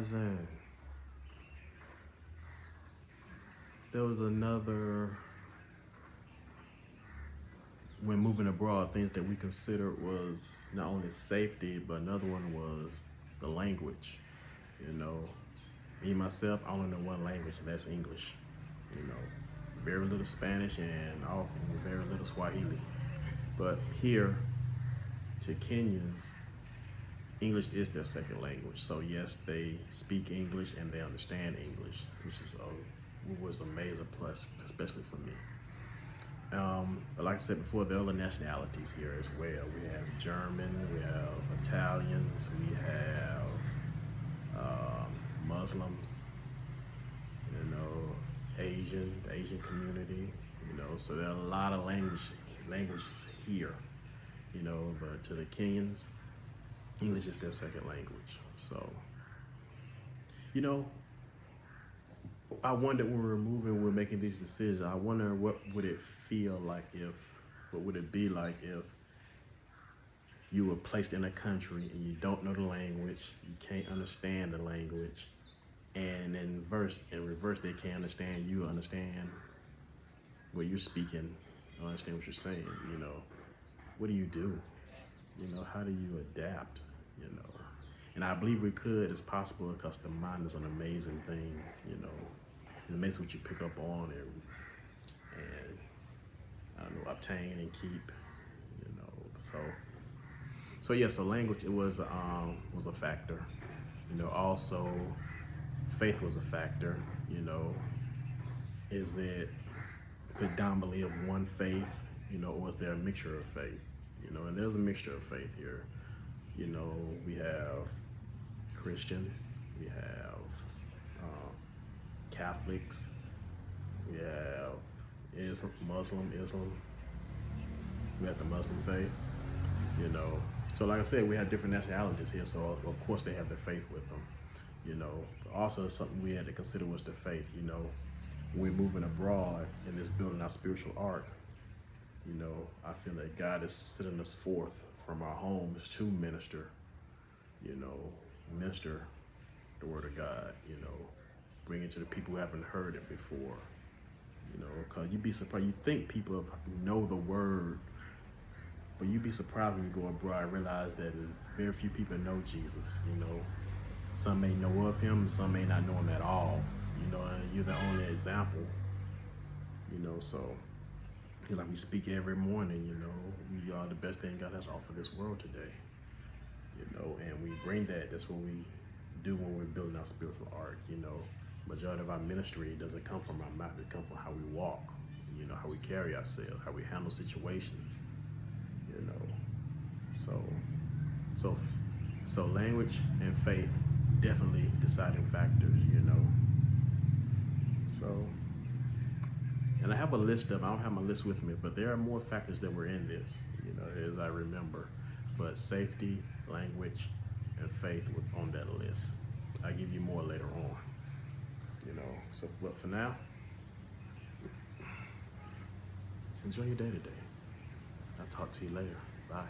realizing there was another, when moving abroad, things that we considered was not only safety, but another one was the language. You know, me myself, I only know one language, and that's English. You know, very little Spanish and very little Swahili. But here, to Kenyans, English is their second language. So yes, they speak English and they understand English, which was a major plus, especially for me. But like I said before, there are other nationalities here as well. We have German, we have Italians, we have Muslims, you know, the Asian community, you know, so there are a lot of languages here, you know, but to the Kenyans, English is their second language. So, you know, I wonder when we're making these decisions, I wonder what would it feel like what would it be like if you were placed in a country and you don't know the language, you can't understand the language, and in reverse, they can't understand you, understand what you're speaking, understand what you're saying, you know. What do you do? You know, how do you adapt, you know? And I believe we could, it's possible, because the mind is an amazing thing, you know. It's amazing what you pick up on and I don't know, obtain and keep, you know. So yeah, so language, it was a factor, you know. Also, faith was a factor, you know. Is it predominantly of one faith, you know, or is there a mixture of faith, you know? And there's a mixture of faith here, you know. We have Christians, we have Catholics, we have Islam, we have the Muslim faith, you know. So like I said, we have different nationalities here, so of course they have their faith with them, you know. But also something we had to consider was the faith, you know. When we're moving abroad in this building our spiritual ark, you know, I feel that God is sending us forth from our homes to minister, you know, minister the word of God, you know, bring it to the people who haven't heard it before, you know, because you'd be surprised. You think people know the word, but you'd be surprised when you go abroad and realize that very few people know Jesus, you know. Some may know of him, some may not know him at all, you know, and you're the only example, you know. So, you know, like we speak every morning, you know, we are the best thing God has offered this world today, you know, and we bring that. That's what we do when we're building our spiritual ark, you know. Majority of our ministry doesn't come from our mouth, it comes from how we walk, you know, how we carry ourselves, how we handle situations, you know. So language and faith, definitely deciding factors, you know. So, and I have a list I don't have my list with me, but there are more factors that were in this, you know, as I remember. But safety, language, and faith were on that list. I'll give you more later on, you know. So, but for now, enjoy your day today. I'll talk to you later. Bye.